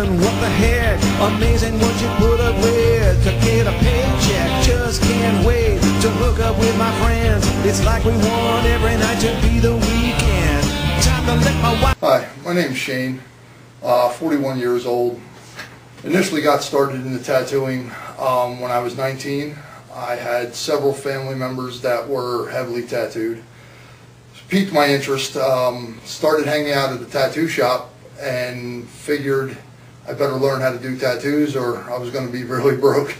living, what the heck? Amazing what you put up with to get a paycheck. Just can't wait to hook up with my friends. It's like we want every night to be the weekend. Time to let my wife. Hi, my name's Shane, 41 years old. Initially got started into tattooing when I was 19. I had several family members that were heavily tattooed. Piqued my interest, started hanging out at the tattoo shop and figured I better learn how to do tattoos or I was going to be really broke.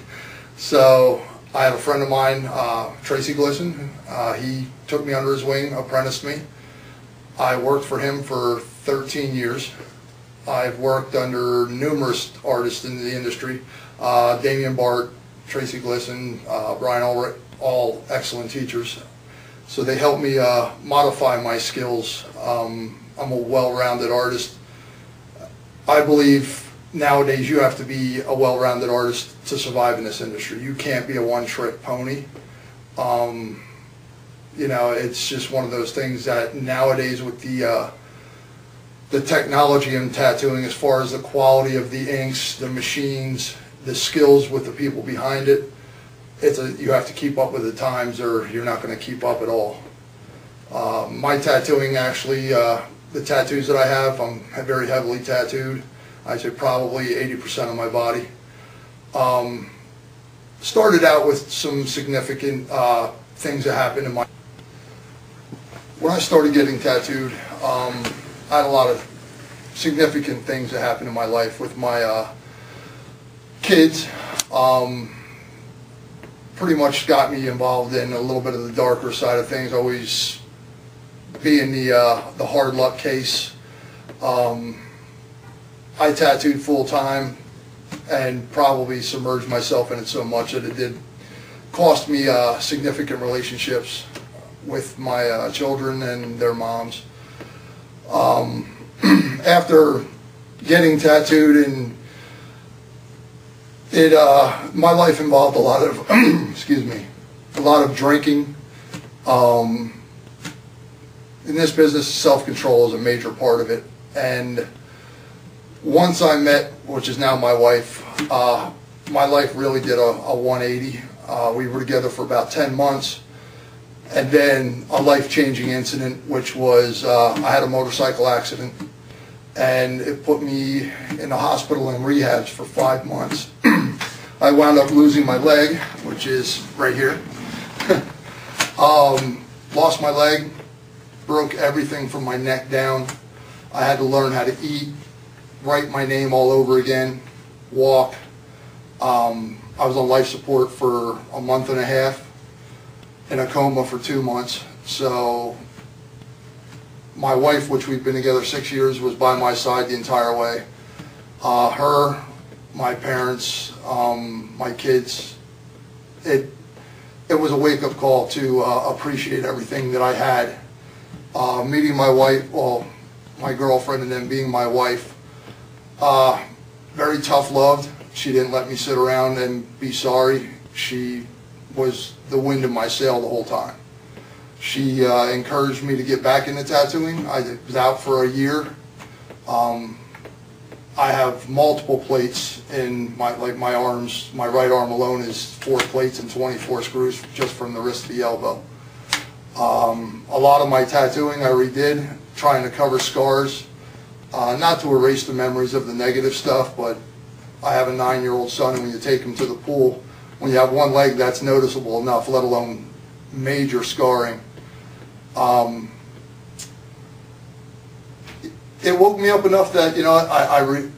So I had a friend of mine, Tracy Glisson. He took me under his wing, apprenticed me. I worked for him for 13 years. I've worked under numerous artists in the industry, Damian Bart, Tracy Glisson, Brian Ulrich, all excellent teachers. So they helped me modify my skills. I'm a well-rounded artist. I believe nowadays you have to be a well-rounded artist to survive in this industry. You can't be a one-trick pony. You know, it's just one of those things that nowadays with the technology in tattooing, as far as the quality of the inks, the machines, the skills with the people behind it, you have to keep up with the times or you're not going to keep up at all. My tattooing actually, the tattoos that I have, I'm very heavily tattooed. I'd say probably 80% of my body. Started out with some significant things that happened in my... When I started getting tattooed, I had a lot of significant things that happened in my life with my kids. Pretty much got me involved in a little bit of the darker side of things, always being the hard luck case. I tattooed full time and probably submerged myself in it so much that it did cost me significant relationships with my children and their moms. After getting tattooed, and my life involved a lot of excuse me, a lot of drinking. In this business, self-control is a major part of it. And once I met, which is now my wife, my life really did a 180. We were together for about 10 months. And then a life-changing incident, which was I had a motorcycle accident. And it put me in the hospital and rehabs for 5 months. I wound up losing my leg, which is right here. Lost my leg, broke everything from my neck down. I had to learn how to eat, write my name all over again, walk. I was on life support for a month and a half, in a coma for 2 months. So my wife, which we've been together 6 years, was by my side the entire way. Her, my parents, my kids, it was a wake-up call to appreciate everything that I had. Meeting my wife, well, my girlfriend, and then being my wife, very tough-loved. She didn't let me sit around and be sorry. She was the wind in my sail the whole time. She encouraged me to get back into tattooing. I was out for a year. I have multiple plates in my arms. My right arm alone is 4 plates and 24 screws just from the wrist to the elbow. A lot of my tattooing I redid, trying to cover scars, not to erase the memories of the negative stuff, but I have a 9-year-old son, and when you take him to the pool, when you have one leg, that's noticeable enough, let alone major scarring. It woke me up enough that, you know,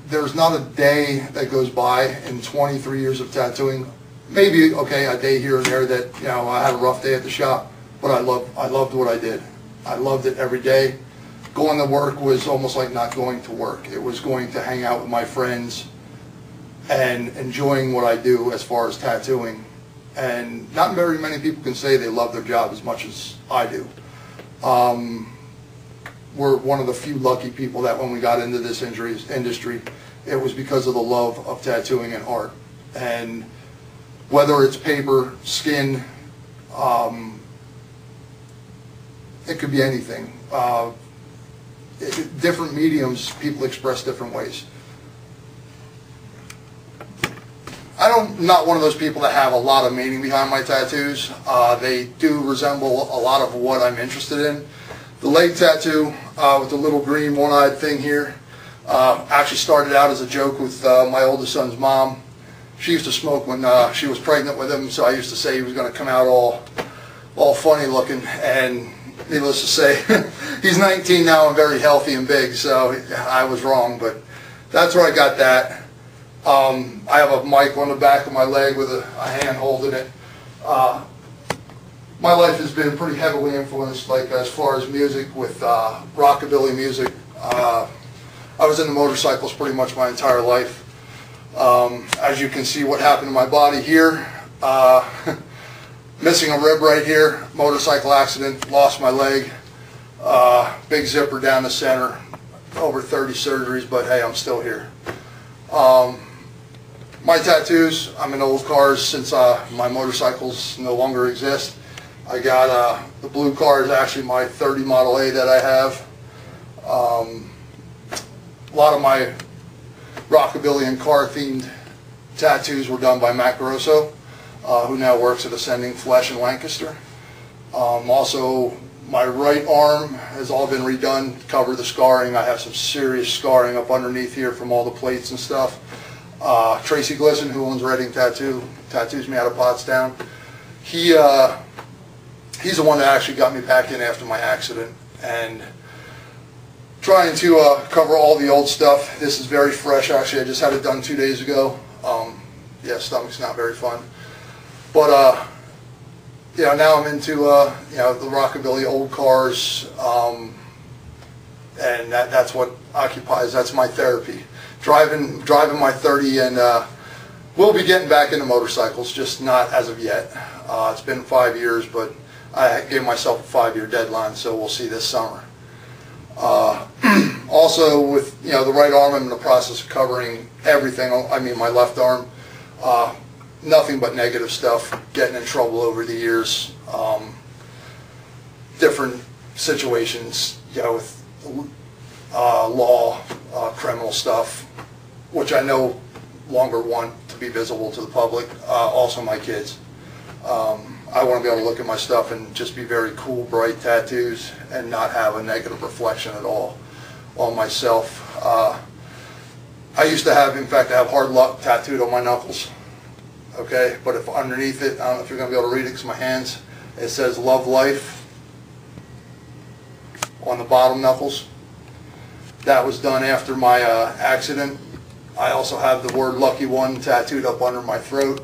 there's not a day that goes by in 23 years of tattooing. Maybe, okay, a day here and there that, you know, I had a rough day at the shop, but I loved what I did. I loved it every day. Going to work was almost like not going to work. It was going to hang out with my friends and enjoying what I do as far as tattooing. And not very many people can say they love their job as much as I do. We're one of the few lucky people that when we got into this industry, it was because of the love of tattooing and art. And whether it's paper, skin, it could be anything. Different mediums, people express different ways. I'm not one of those people that have a lot of meaning behind my tattoos. They do resemble a lot of what I'm interested in. The leg tattoo with the little green one-eyed thing here actually started out as a joke with my oldest son's mom. She used to smoke when she was pregnant with him, so I used to say he was going to come out all funny looking, and needless to say, he's 19 now and very healthy and big, so I was wrong, but that's where I got that. I have a mic on the back of my leg with a hand holding it. My life has been pretty heavily influenced, like as far as music, with rockabilly music. I was into motorcycles pretty much my entire life. As you can see what happened to my body here. Missing a rib right here, motorcycle accident, lost my leg, big zipper down the center, over 30 surgeries, but hey, I'm still here. My tattoos, I'm in old cars since my motorcycles no longer exist. I got the blue car is actually my 30 Model A that I have. A lot of my rockabilly and car themed tattoos were done by Matt Grosso, who now works at Ascending Flesh in Lancaster. Also, my right arm has all been redone to cover the scarring. I have some serious scarring up underneath here from all the plates and stuff. Tracy Glisson, who owns Reading tattoos me out of Pottstown. He's the one that actually got me back in after my accident, and trying to cover all the old stuff. This is very fresh, actually. I just had it done 2 days ago. Yeah, stomach's not very fun, but you know, now I'm into you know, the rockabilly old cars, and that's what occupies. That's my therapy. Driving my 30, and we'll be getting back into motorcycles, just not as of yet. It's been 5 years, but I gave myself a 5-year deadline, so we'll see this summer. Also, with the right arm, I'm in the process of covering everything. I mean, my left arm, nothing but negative stuff. Getting in trouble over the years, different situations, with law, criminal stuff, which I no longer want to be visible to the public. Also, my kids. I want to be able to look at my stuff and just be very cool, bright tattoos and not have a negative reflection at all on myself. I used to have, in fact, I have hard luck tattooed on my knuckles. Okay, but if underneath it, I don't know if you're going to be able to read it because my hands, it says Love Life on the bottom knuckles. That was done after my accident. I also have the word Lucky One tattooed up under my throat.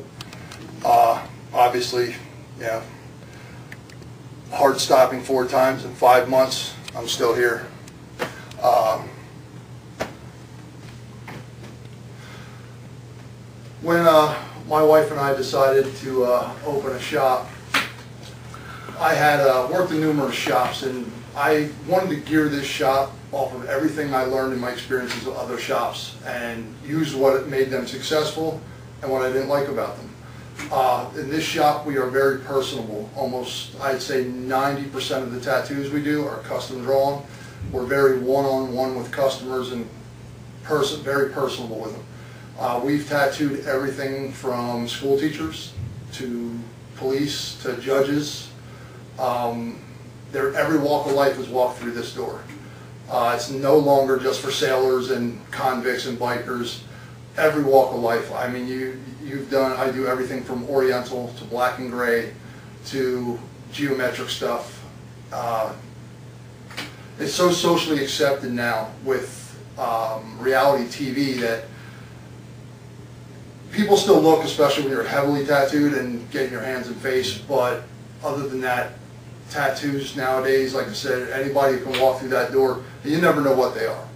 Obviously, heart stopping 4 times in 5 months. I'm still here. When my wife and I decided to open a shop, I had worked in numerous shops, and I wanted to gear this shop off of everything I learned in my experiences with other shops and use what made them successful and what I didn't like about them. In this shop, we are very personable. Almost, I'd say 90% of the tattoos we do are custom drawn. We're very one-on-one with customers and very personable with them. We've tattooed everything from school teachers to police to judges. Every walk of life has walked through this door. It's no longer just for sailors and convicts and bikers. Every walk of life. I mean, I do everything from Oriental to black and gray to geometric stuff. It's so socially accepted now with reality TV that people still look, especially when you're heavily tattooed and getting your hands and face, but other than that, tattoos nowadays, like I said, anybody can walk through that door, and you never know what they are.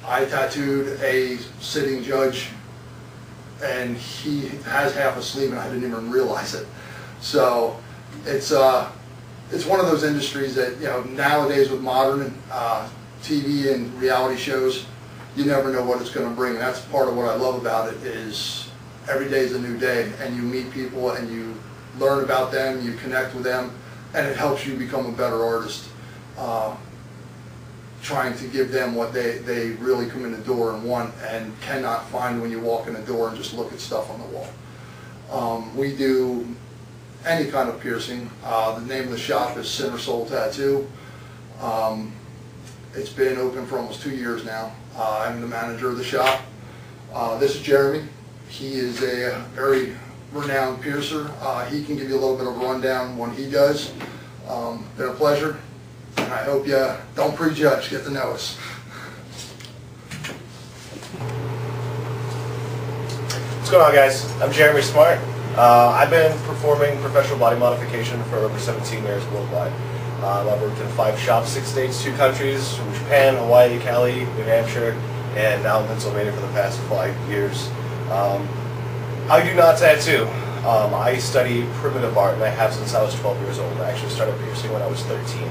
I tattooed a sitting judge, and he has half a sleeve, and I didn't even realize it. So it's one of those industries that nowadays with modern TV and reality shows, you never know what it's going to bring. And that's part of what I love about it, is every day is a new day, and you meet people and you learn about them, you connect with them, and it helps you become a better artist. trying to give them what they really come in the door and want and cannot find when you walk in the door and just look at stuff on the wall. We do any kind of piercing. The name of the shop is Center Soul Tattoo. It's been open for almost 2 years now. I'm the manager of the shop. This is Jeremy. He is a very renowned piercer. He can give you a little bit of a rundown on what he does. Been a pleasure, and I hope you don't prejudge, get to know us. What's going on, guys? I'm Jeremy Smart. I've been performing professional body modification for over 17 years worldwide. I've worked in 5 shops, 6 states, 2 countries, from Japan, Hawaii, Cali, New Hampshire, and now in Pennsylvania for the past 5 years. I do not tattoo. I study primitive art, and I have since I was 12 years old. I actually started piercing when I was 13.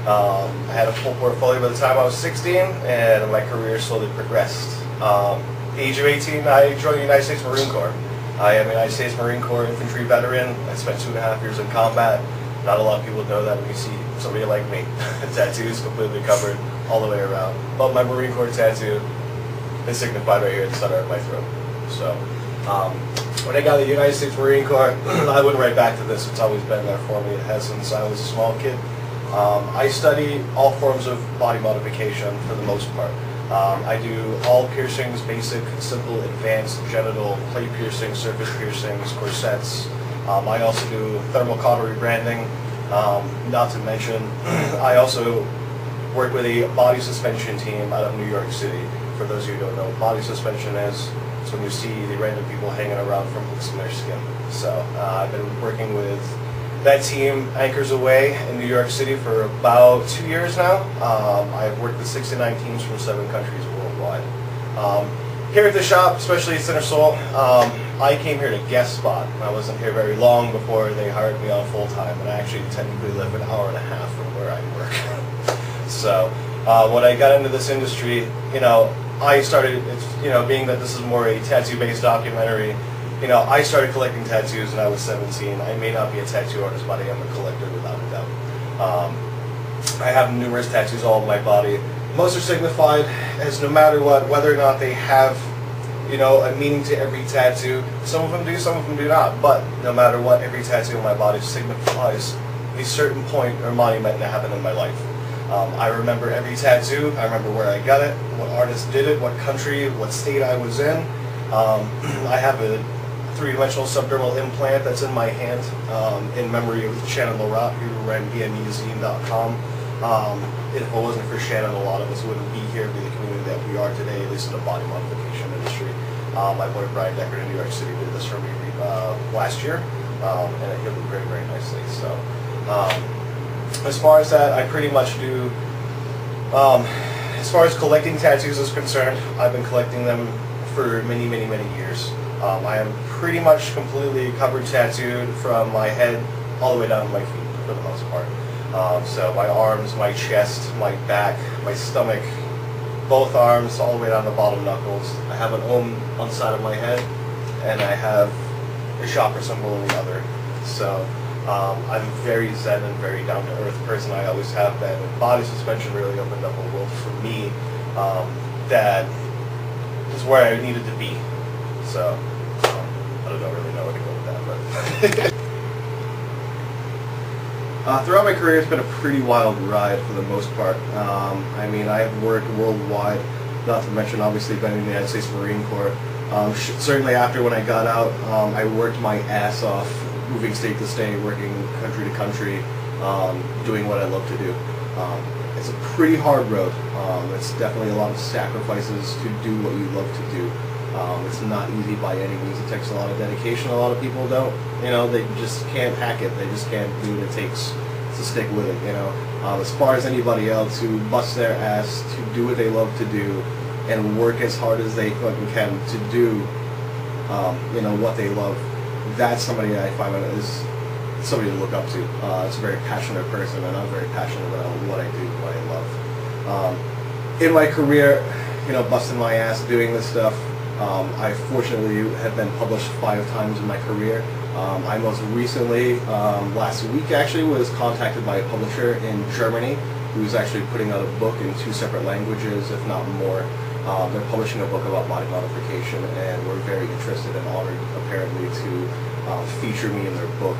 I had a full portfolio by the time I was 16, and my career slowly progressed. Age of 18, I joined the United States Marine Corps. I am a United States Marine Corps infantry veteran. I spent 2.5 years in combat. Not a lot of people know that when you see somebody like me. Tattoos completely covered all the way around. But my Marine Corps tattoo is signified right here at the center of my throat. So, when I got the United States Marine Corps, I went right back to this. It's always been there for me. It has since I was a small kid. I study all forms of body modification for the most part. I do all piercings, basic, simple, advanced, genital, plate piercing, surface piercings, corsets. I also do thermal cautery branding. Not to mention, I also work with a body suspension team out of New York City. For those of you who don't know what body suspension is, it's when you see the random people hanging around from hooks in their skin. So I've been working with that team anchors away in New York City for about 2 years now. I've worked with 69 teams from 7 countries worldwide. Here at the shop, especially at Center Soul, I came here to guest spot. I wasn't here very long before they hired me on full time, and I actually technically live an hour and a half from where I work. So when I got into this industry, I started, being that this is more a tattoo-based documentary, I started collecting tattoos when I was 17. I may not be a tattoo artist, but I am a collector without a doubt. I have numerous tattoos all over my body. Most are signified as no matter what, whether or not they have, a meaning to every tattoo. Some of them do, some of them do not. But no matter what, every tattoo on my body signifies a certain point or monument that happened in my life. I remember every tattoo. I remember where I got it, what artist did it, what country, what state I was in. I have a 3-dimensional subdermal implant that's in my hand in memory of Shannon Larat, who ran BMmuseum.com. If it wasn't for Shannon, a lot of us wouldn't be here, be the community that we are today, at least in the body modification industry. My boy Brian Decker in New York City did this for me last year, and it healed very, very nicely. So, as far as that, I pretty much do, as far as collecting tattoos is concerned, I've been collecting them for many, many, many years. I am pretty much completely covered tattooed from my head all the way down to my feet for the most part. So my arms, my chest, my back, my stomach, both arms, all the way down to the bottom knuckles. I have an Om on the side of my head, and I have a chakra symbol on the other. So I'm a very zen and very down-to-earth person. I always have been. Body suspension really opened up a world for me that is where I needed to be. So I don't really know where to go with that, but throughout my career, it's been a pretty wild ride for the most part. I mean, I've worked worldwide, not to mention obviously been in the United States Marine Corps. Certainly after when I got out, I worked my ass off, moving state to state, working country to country, doing what I love to do. It's a pretty hard road. It's definitely a lot of sacrifices to do what you love to do. It's not easy by any means. It takes a lot of dedication. A lot of people don't. They just can't hack it. They just can't do what it takes to stick with it. As far as anybody else who busts their ass to do what they love to do and work as hard as they fucking can to do, what they love, that's somebody that I find is somebody to look up to. It's a very passionate person, and I'm very passionate about what I do, what I love. In my career, busting my ass doing this stuff, I fortunately have been published 5 times in my career. I most recently, last week actually, was contacted by a publisher in Germany who's actually putting out a book in 2 separate languages, if not more. They're publishing a book about body modification, and we're very interested and honored, apparently, to feature me in their book.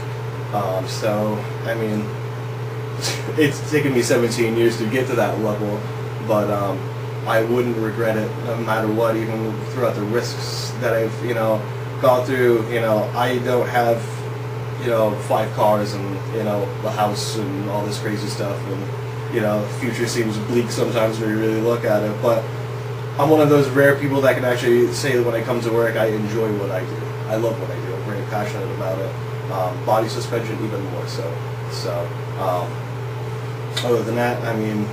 So, I mean, it's taken me 17 years to get to that level, but I wouldn't regret it no matter what, even throughout the risks that I've, gone through. I don't have, 5 cars and, a house and all this crazy stuff, and, the future seems bleak sometimes when you really look at it, but I'm one of those rare people that can actually say that when I come to work, I enjoy what I do. I love what I do. I'm very passionate about it. Body suspension even more so. So, other than that, I mean,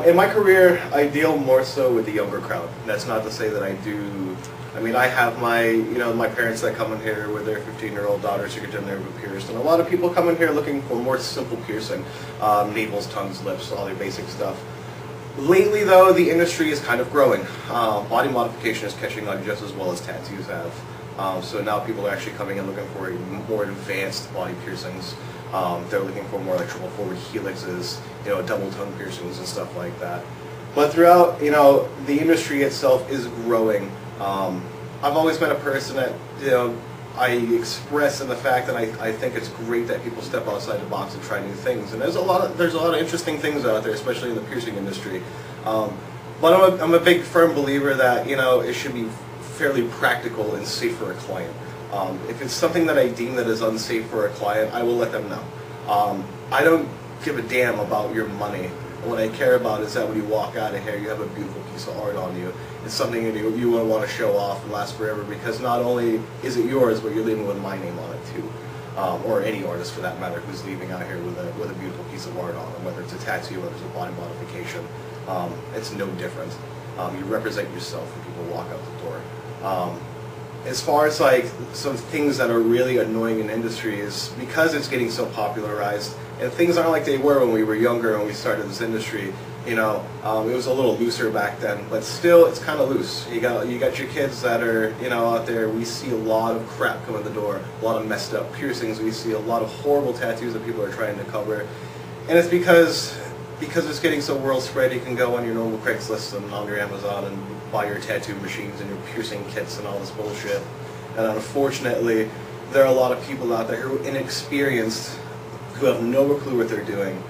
in my career, I deal more so with the younger crowd. That's not to say that I do. I mean, I have my, my parents that come in here with their 15-year-old daughters who get their nerve pierced, and a lot of people come in here looking for more simple piercing, navels, tongues, lips, all the basic stuff. Lately, though, the industry is kind of growing. Body modification is catching on just as well as tattoos have. So now people are actually coming in looking for more advanced body piercings. They're looking for more like triple forward helixes, double tongue piercings and stuff like that. But throughout, the industry itself is growing. I've always been a person that, I express in the fact that I think it's great that people step outside the box and try new things. And there's a lot of interesting things out there, especially in the piercing industry. But I'm a big firm believer that, it should be fairly practical and safe for a client. If it's something that I deem that is unsafe for a client, I will let them know. I don't give a damn about your money. What I care about is that when you walk out of here, you have a beautiful piece of art on you. It's something that you will want to show off and last forever, because not only is it yours, but you're leaving with my name on it too. Or any artist for that matter who's leaving out here with a beautiful piece of art on them, whether it's a tattoo, whether it's a body modification. It's no different. You represent yourself when people walk out the door. As far as like some things that are really annoying in the industry is because it's getting so popularized, and things aren't like they were when we were younger and we started this industry. It was a little looser back then, but still it's kind of loose. You got your kids that are out there. We see a lot of crap come in the door, a lot of messed up piercings. We see a lot of horrible tattoos that people are trying to cover, and it's because it's getting so world spread. You can go on your normal Craigslist and on your Amazon and buy your tattoo machines and your piercing kits and all this bullshit. And unfortunately, there are a lot of people out there who are inexperienced, who have no clue what they're doing,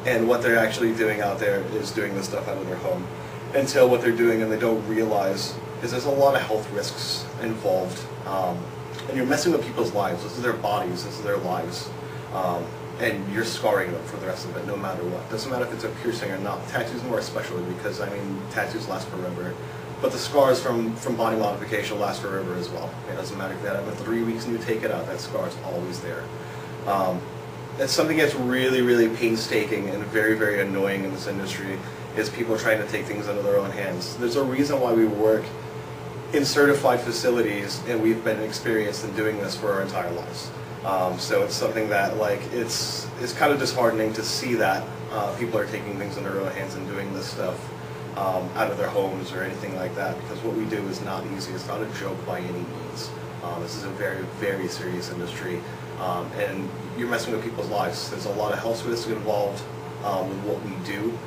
and what they're actually doing out there is doing this stuff out of their home. Until what they're doing and they don't realize is there's a lot of health risks involved. And you're messing with people's lives. This is their bodies, this is their lives. And you're scarring them for the rest of it, no matter what. Doesn't matter if it's a piercing or not. Tattoos more especially, because tattoos last forever. But the scars from body modification last forever as well. It doesn't matter if you have it for 3 weeks and you take it out, that scar is always there. It's something that's really, really painstaking and very, very annoying in this industry, is people trying to take things into their own hands. There's a reason why we work in certified facilities, and we've been experienced in doing this for our entire lives. So it's something that, it's kind of disheartening to see that people are taking things in their own hands and doing this stuff out of their homes or anything like that, because what we do is not easy. It's not a joke by any means. This is a very, very serious industry, and you're messing with people's lives. There's a lot of health risks involved with what we do,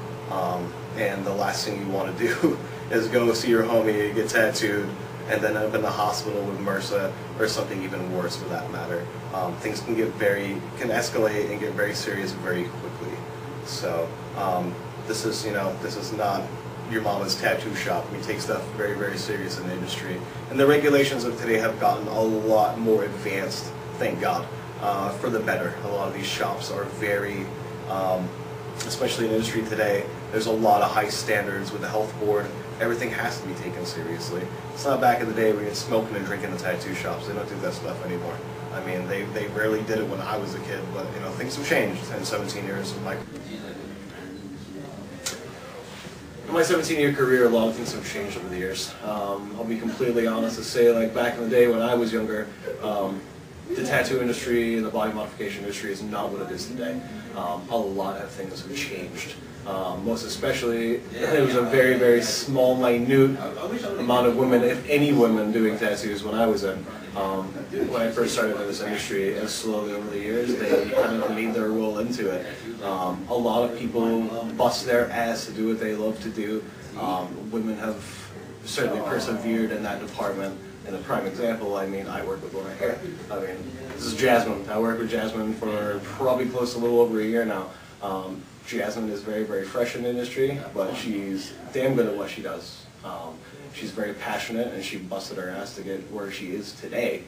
and the last thing you want to do is go see your homie get tattooed and then end up in the hospital with MRSA or something even worse for that matter. Things can escalate and get very serious very quickly. So this is not your mama's tattoo shop. We take stuff very, very serious in the industry. And the regulations of today have gotten a lot more advanced, thank God, for the better. A lot of these shops are very, especially in the industry today, there's a lot of high standards with the health board. Everything has to be taken seriously. It's not back in the day where you're smoking and drinking in tattoo shops. They don't do that stuff anymore. I mean, they rarely did it when I was a kid, but things have changed in 17 years of my career. In my 17-year career, a lot of things have changed over the years. I'll be completely honest to say, back in the day when I was younger, the tattoo industry and the body modification industry is not what it is today. A lot of things have changed. Most especially, it was a very, very small, minute amount of women, if any women, doing tattoos when I was in. When I first started in this industry, and slowly over the years, they kind of made their role into it. A lot of people bust their ass to do what they love to do. Women have certainly persevered in that department. And a prime example, I mean, I work with one right here. I mean, this is Jasmine. I work with Jasmine for probably close to a little over a year now. Jasmine is very, very fresh in the industry, but she's damn good at what she does. She's very passionate, and she busted her ass to get where she is today.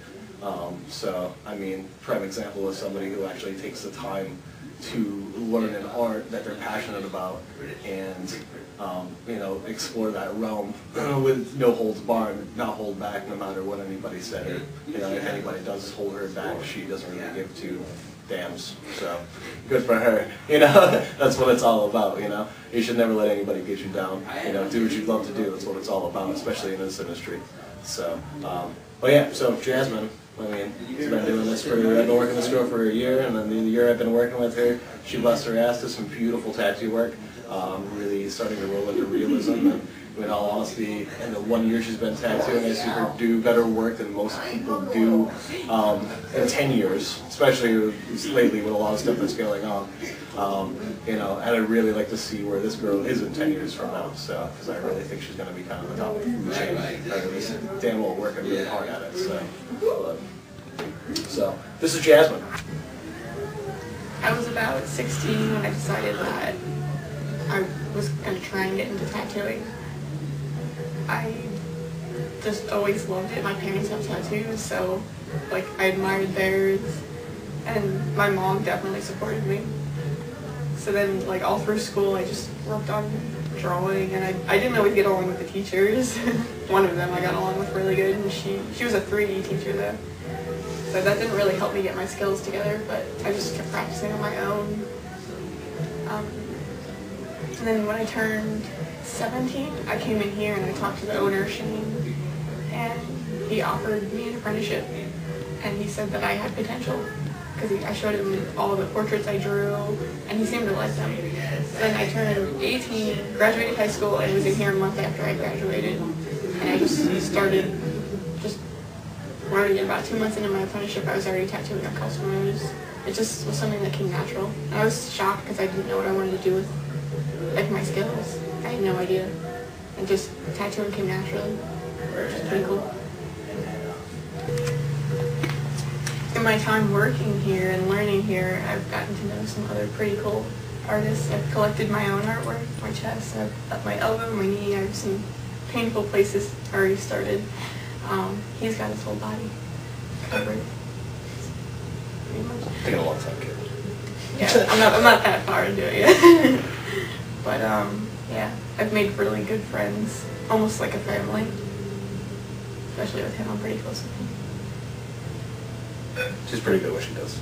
So, I mean, prime example is somebody who actually takes the time to learn an art that they're passionate about and, you know, explore that realm with no holds barred, not hold back no matter what anybody said. Or, you know, if anybody does hold her back, she doesn't really give two dams. So, good for her. You know, that's what it's all about, you know. You should never let anybody get you down. You know, do what you love to do. That's what it's all about, especially in this industry. So, but yeah, so Jasmine, I mean, she's been doing this I've been working with this girl for a year, and then the year I've been working with her, she busts her ass to some beautiful tattoo work, really starting to roll into realism. And in all honesty, in the 1 year she's been tattooing, I see her do better work than most people do in 10 years, especially lately with a lot of stuff that's going on. You know, and I'd really like to see where this girl is in 10 years from now, so, because I really think she's going to be kind of the top of the food chain. She's damn well working really hard at it, so this is Jasmine. I was about 16 when I decided that I was going to try and get into tattooing. I just always loved it. My parents have tattoos, so like I admired theirs, and my mom definitely supported me. So then, like all through school, I just worked on drawing, and I didn't always get along with the teachers. One of them I got along with really good, and she was a 3D teacher though, so that didn't really help me get my skills together. But I just kept practicing on my own. And then when I turned 17, I came in here and I talked to the owner, Shane, and he offered me an apprenticeship. And he said that I had potential, because I showed him all the portraits I drew, and he seemed to like them. Then I turned 18, graduated high school, and was in here a month after I graduated. And I just started learning. About 2 months into my apprenticeship, I was already tattooing on customers. It just was something that came natural. And I was shocked because I didn't know what I wanted to do with like my skills. I had no idea. And just tattooing came naturally, which is pretty cool. In my time working here and learning here, I've gotten to know some other pretty cool artists. I've collected my own artwork, my chest, I've my elbow, my knee. I have some painful places already started. He's got his whole body covered. Pretty much. Taking a long time, kid. Yeah, I'm not that far into it yet. But yeah, I've made really good friends, almost like a family. Especially with him, I'm pretty close with him. She's pretty good at what she does.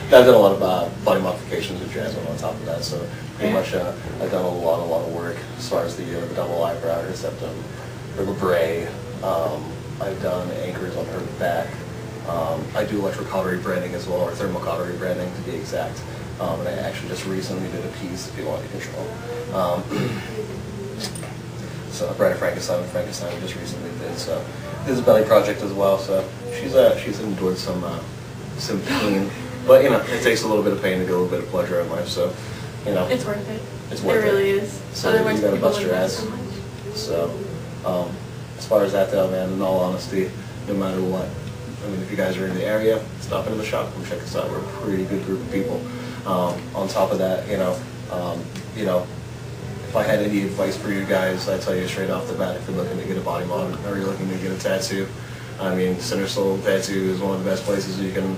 I've done a lot of body modifications with Jasmine on top of that, so pretty much I've done a lot of work as far as the double eyebrow artist. I've done her bray. I've done anchors on her back. I do electric cautery branding as well, or thermal cautery branding to be exact. And I actually just recently did a piece, if you want to control. So Bride of Frankenstein just recently did. So this is a belly project as well. So she's endured some pain, but you know it takes a little bit of pain to get a little bit of pleasure in life. So you know it's worth it. It's worth it. It really is. So otherwise you gotta people bust your wouldn't ass. so much. So as far as that though, man, in all honesty, no matter what, I mean, if you guys are in the area, stop into the shop, come check us out. We're a pretty good group of people. On top of that, you know, if I had any advice for you guys, I'd tell you straight off the bat, if you're looking to get a body mod or you're looking to get a tattoo, I mean, Center Soul Tattoo is one of the best places you can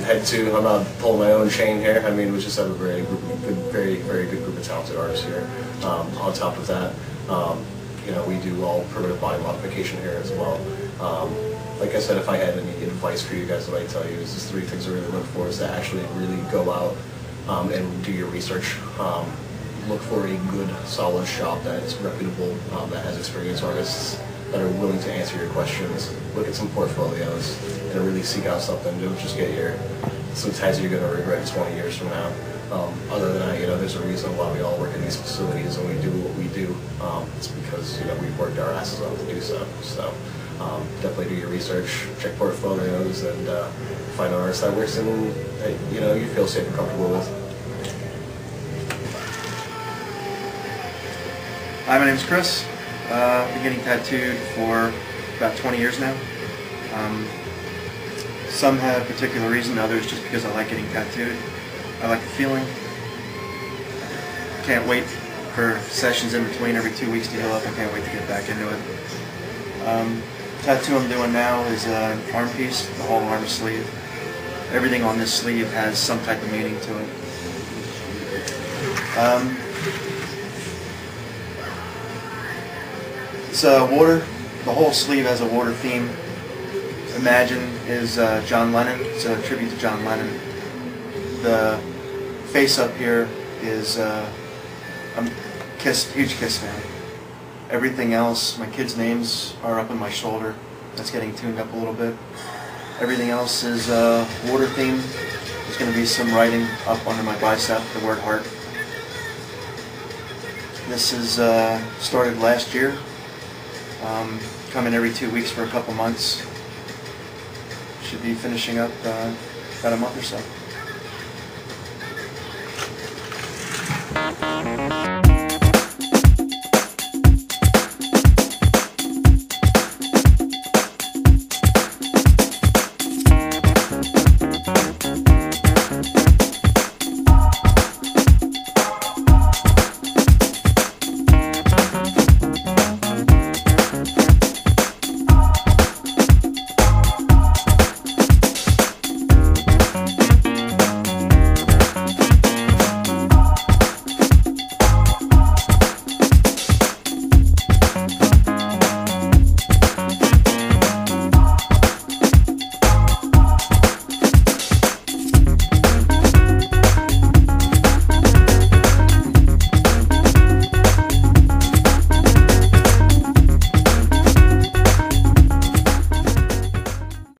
head to. I'm not pulling my own chain here. I mean, we just have a very good group of talented artists here. On top of that, you know, we do all primitive body modification here as well. Like I said, if I had any advice for you guys, what I tell you is just 3 things to really look for is to actually really go out and do your research. Look for a good, solid shop that's reputable, that has experienced artists that are willing to answer your questions. Look at some portfolios and really seek out something. Don't just get some tattoo you're going to regret 20 years from now. Other than that, you know, there's a reason why we all work in these facilities and we do what we do, it's because we've worked our asses off to do so. So definitely do your research, check portfolios, and find an artist that works and you feel safe and comfortable with. Hi, my name is Chris. I've been getting tattooed for about 20 years now. Some have a particular reason, others just because I like getting tattooed. I like the feeling. Can't wait for sessions in between every 2 weeks to heal up. I can't wait to get back into it. Tattoo I'm doing now is an arm piece, the whole arm sleeve. Everything on this sleeve has some type of meaning to it. It's water. The whole sleeve has a water theme. Imagine is John Lennon. It's a tribute to John Lennon. The face up here is I'm huge Kiss fan. Everything else, my kids' names are up on my shoulder. That's getting tuned up a little bit. Everything else is water theme. There's going to be some writing up under my bicep, the word heart. This is started last year. Coming every 2 weeks for a couple months. Should be finishing up about a month or so.